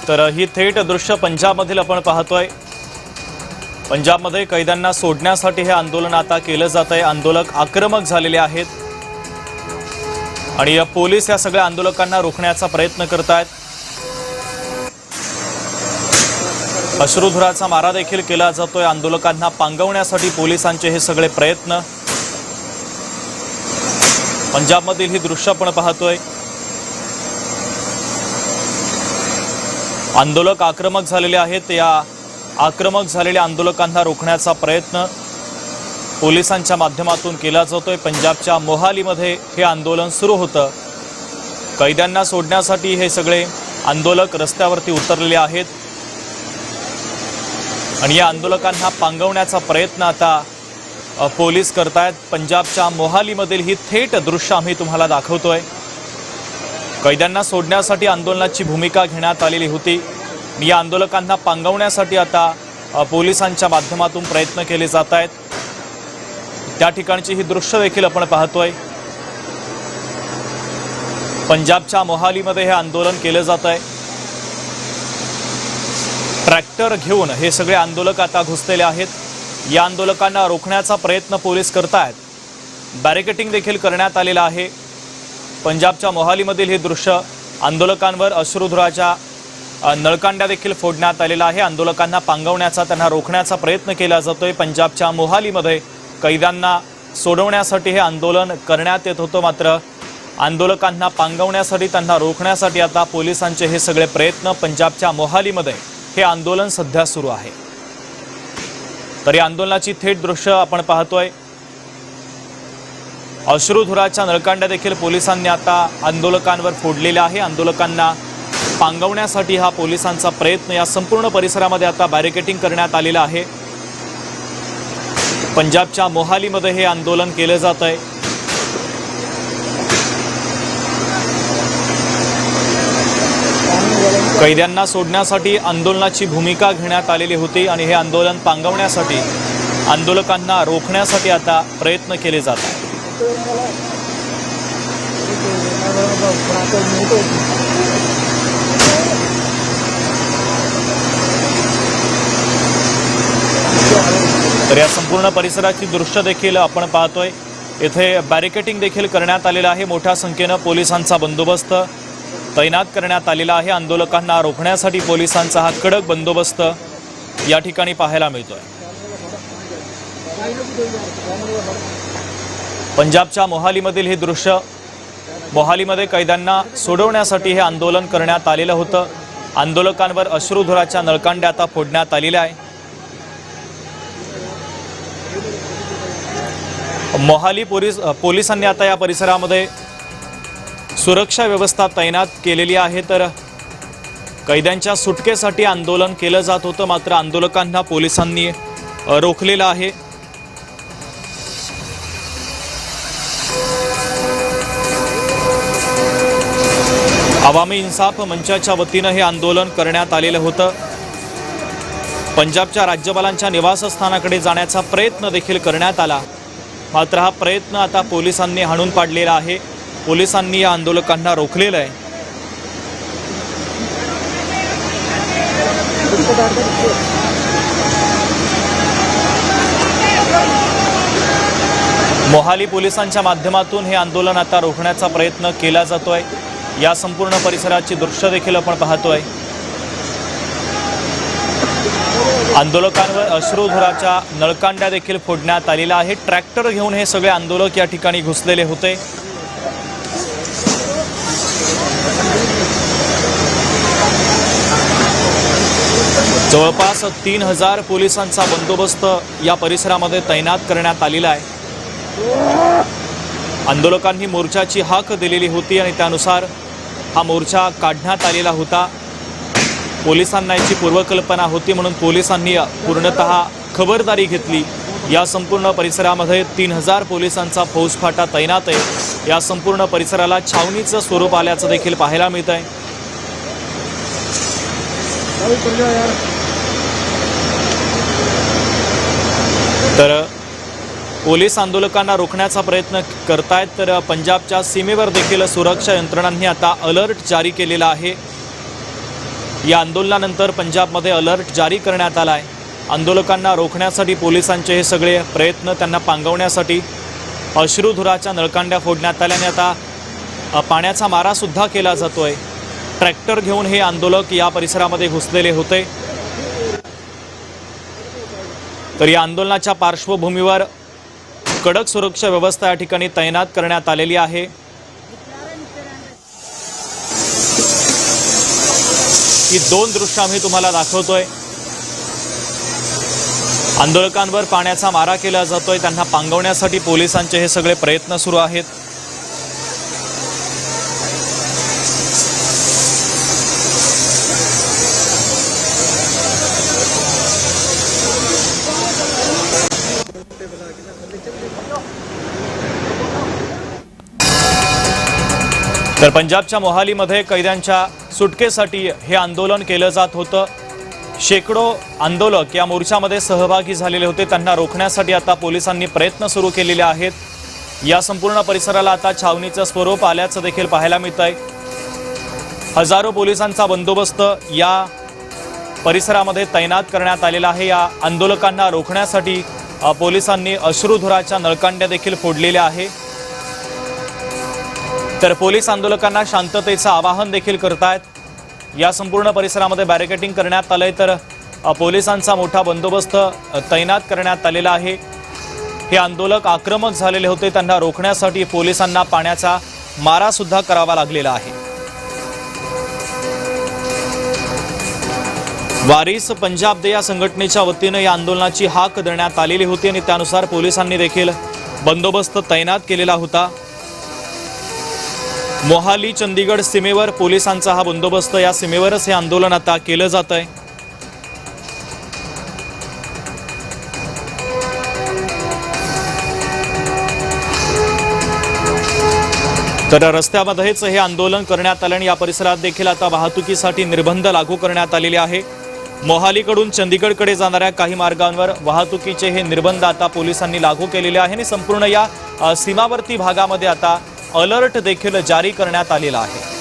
तर ही थेट दृश्य पंजाबमधील आपण पाहतोय। पंजाबमध्ये कैद्यांना सोडण्यासाठी हे आंदोलन आता केलं जात आहे। आंदोलक आक्रमक झालेले आहेत आणि पोलीस या सगळ्या आंदोलकांना रोखण्याचा प्रयत्न करतायत। अश्रुधुराचा मारा देखील केला जातोय। आंदोलकांना पांगवण्यासाठी पोलिसांचे हे सगळे प्रयत्न। पंजाबमधील ही दृश्य आपण पाहतोय। आंदोलक आक्रमक झालेले आहेत। या आक्रमक झालेल्या आंदोलकांना रोखण्याचा प्रयत्न पोलिसांच्या माध्यमातून केला जातोय। पंजाबच्या मोहालीमध्ये हे आंदोलन सुरू होतं। कैद्यांना सोडण्यासाठी हे सगळे आंदोलक रस्त्यावरती उतरलेले आहेत आणि या आंदोलकांना पांगवण्याचा प्रयत्न आता पोलीस करतायत। पंजाबच्या मोहालीमधील ही थेट दृश्य आम्ही तुम्हाला दाखवतोय। कैद्यांना सोडण्यासाठी आंदोलनाची भूमिका घेण्यात आलेली होती। या आंदोलकांना पांगवण्यासाठी आता पोलिसांच्या माध्यमातून प्रयत्न केले जात आहेत। त्या ठिकाणची ही दृश्य देखील आपण पाहतोय। पंजाबच्या मोहालीमध्ये हे आंदोलन केलं जात आहे। ट्रॅक्टर घेऊन हे सगळे आंदोलक आता घुसलेले आहेत। या आंदोलकांना रोखण्याचा प्रयत्न पोलीस करतायत। बॅरिकेडिंग देखील करण्यात आलेलं आहे। पंजाबच्या मोहालीमधील हे दृश्य आंदोलकांवर अश्रुधुराच्या नळकांड्या देखील फोडण्यात आलेला आहे। आंदोलकांना पांगवण्याचा, त्यांना रोखण्याचा प्रयत्न केला जातोय। पंजाबच्या मोहालीमध्ये कैद्यांना सोडवण्यासाठी हे आंदोलन करण्यात येत होतं, मात्र आंदोलकांना पांगवण्यासाठी, त्यांना रोखण्यासाठी आता पोलिसांचे हे सगळे प्रयत्न। पंजाबच्या मोहालीमध्ये हे आंदोलन सध्या सुरू आहे। तर या आंदोलनाची थेट दृश्य आपण पाहतोय। अश्रुधुराच्या नळकांड्या देखील पोलिसांनी आता आंदोलकांवर फोडलेल्या आहे। आंदोलकांना पांगवण्यासाठी हा पोलिसांचा प्रयत्न। या संपूर्ण परिसरामध्ये आता बॅरिकेडिंग करण्यात आलेलं आहे। पंजाबच्या मोहालीमध्ये हे आंदोलन केलं जात आहे। कैद्यांना सोडण्यासाठी आंदोलनाची भूमिका घेण्यात आलेली होती आणि हे आंदोलन पांगवण्यासाठी, आंदोलकांना रोखण्यासाठी आता प्रयत्न केले जात आहेत। तर या संपूर्ण परिसराची दृश्य देखील आपण पाहतोय। इथे बॅरिकेडिंग देखील करण्यात आलेलं आहे। मोठ्या संख्येने पोलिसांचा बंदोबस्त तैनात करण्यात आलेला आहे। आंदोलकांना रोखण्यासाठी पोलिसांचा हा कडक बंदोबस्त या ठिकाणी पाहायला मिळतोय। पंजाबच्या मोहालीमधील हे दृश्य, मोहालीमध्ये कैद्यांना सोडवण्यासाठी हे आंदोलन करण्यात आलेलं होतं। आंदोलकांवर अश्रुधुराच्या नळकांड्या आता फोडण्यात आलेल्या आहे। मोहाली पोलिसांनी आता या परिसरामध्ये सुरक्षा व्यवस्था तैनात केलेली आहे। तर कैद्यांच्या सुटकेसाठी आंदोलन केलं जात होतं, मात्र आंदोलकांना पोलिसांनी रोखलेलं आहे। अवामी इन्साफ मंचाच्या वतीनं हे आंदोलन करण्यात आलेलं होतं। पंजाबच्या राज्यपालांच्या निवासस्थानाकडे जाण्याचा प्रयत्न देखील करण्यात आला, मात्र हा प्रयत्न आता पोलिसांनी हाणून पाडलेला आहे। पोलिसांनी या आंदोलकांना रोखलेलं आहे। मोहाली पोलिसांच्या माध्यमातून हे आंदोलन आता रोखण्याचा प्रयत्न केला जातोय। या संपूर्ण परिसराची दृश्य देखील आपण पाहतोय। आंदोलकांवर अश्रुधुराच्या नळकांड्या देखील फोडण्यात आलेल्या आहे। ट्रॅक्टर घेऊन हे सगळे आंदोलक या ठिकाणी घुसलेले होते। जवळपास 3000 पोलिसांचा बंदोबस्त या परिसरामध्ये तैनात करण्यात आलेला आहे। आंदोलकांनी मोर्चाची हाक दिलेली होती आणि त्यानुसार हा मोर्चा काढण्यात आलेला होता। पोलिसांना याची पूर्वकल्पना होती, म्हणून पोलिसांनी पूर्णतः खबरदारी घेतली। या संपूर्ण परिसरामध्ये 3000 पोलिसांचा फौजफाटा तैनात आहे। या संपूर्ण परिसराला छावणीचं स्वरूप आल्याचं देखील पाहायला मिळत आहे। तर पोलीस आंदोलकांना रोखण्याचा प्रयत्न करतायत। तर पंजाबच्या सीमेवर देखील सुरक्षा यंत्रणांनी आता अलर्ट जारी केलेला आहे। या आंदोलनानंतर पंजाबमध्ये अलर्ट जारी करण्यात आला आहे। आंदोलकांना रोखण्यासाठी पोलिसांचे हे सगळे प्रयत्न, त्यांना पांगवण्यासाठी अश्रुधुराच्या नळकांड्या फोडण्यात आल्याने आता पाण्याचा मारा सुद्धा केला जातोय। ट्रॅक्टर घेऊन हे आंदोलक या परिसरामध्ये घुसलेले होते। तर या आंदोलनाच्या पार्श्वभूमीवर कडक सुरक्षा व्यवस्था या ठिकाणी तैनात करण्यात आलेली आहे। ही दोन दृश्य आम्ही तुम्हाला दाखवतोय। आंदोलकांवर पाण्याचा मारा केला जातोय, त्यांना पांगवण्यासाठी पोलिसांचे हे सगळे प्रयत्न सुरू आहेत। तर पंजाबच्या मोहालीमध्ये कैद्यांच्या सुटकेसाठी हे आंदोलन केलं जात होतं। शेकडो आंदोलक या मोर्चामध्ये सहभागी झालेले होते। त्यांना रोखण्यासाठी आता पोलिसांनी प्रयत्न सुरू केलेले आहेत। या संपूर्ण परिसराला आता छावणीचं स्वरूप आल्याचं देखील पाहायला मिळतंय। हजारो पोलिसांचा बंदोबस्त या परिसरामध्ये तैनात करण्यात आलेला आहे। या आंदोलकांना रोखण्यासाठी पोलिसांनी अश्रुधुराच्या नळकांड्या देखील फोडलेल्या आहे। तर पोलीस आंदोलकांना शांततेचं आवाहन देखील करतायत। या संपूर्ण परिसरामध्ये बॅरिकेडिंग करण्यात आलंय, तर पोलिसांचा मोठा बंदोबस्त तैनात करण्यात आलेला आहे। हे आंदोलक आक्रमक झालेले होते, त्यांना रोखण्यासाठी पोलिसांना पाण्याचा मारा सुद्धा करावा लागलेला आहे। वारिस पंजाब दे या संघटनेच्या वतीने या आंदोलनाची हाक देण्यात आलेली होती आणि त्यानुसार पोलिसांनी देखील बंदोबस्त तैनात केलेला होता। मोहाली चंदीगड सीमेवर पोलिसांचा हा बंदोबस्त, या सीमेवरच हे आंदोलन आता केलं जात आहे। तर रस्त्यामध्येच हे आंदोलन करण्यात आलं आणि या परिसरात देखील आता वाहतुकीसाठी निर्बंध लागू करण्यात आलेले आहे। मोहालीकडून चंदीगडकडे जाणाऱ्या काही मार्गांवर वाहतुकीचे हे निर्बंध आता पोलिसांनी लागू केलेले आहे आणि संपूर्ण या सीमावर्ती भागामध्ये आता अलर्ट देखील जारी करण्यात आलेला आहे।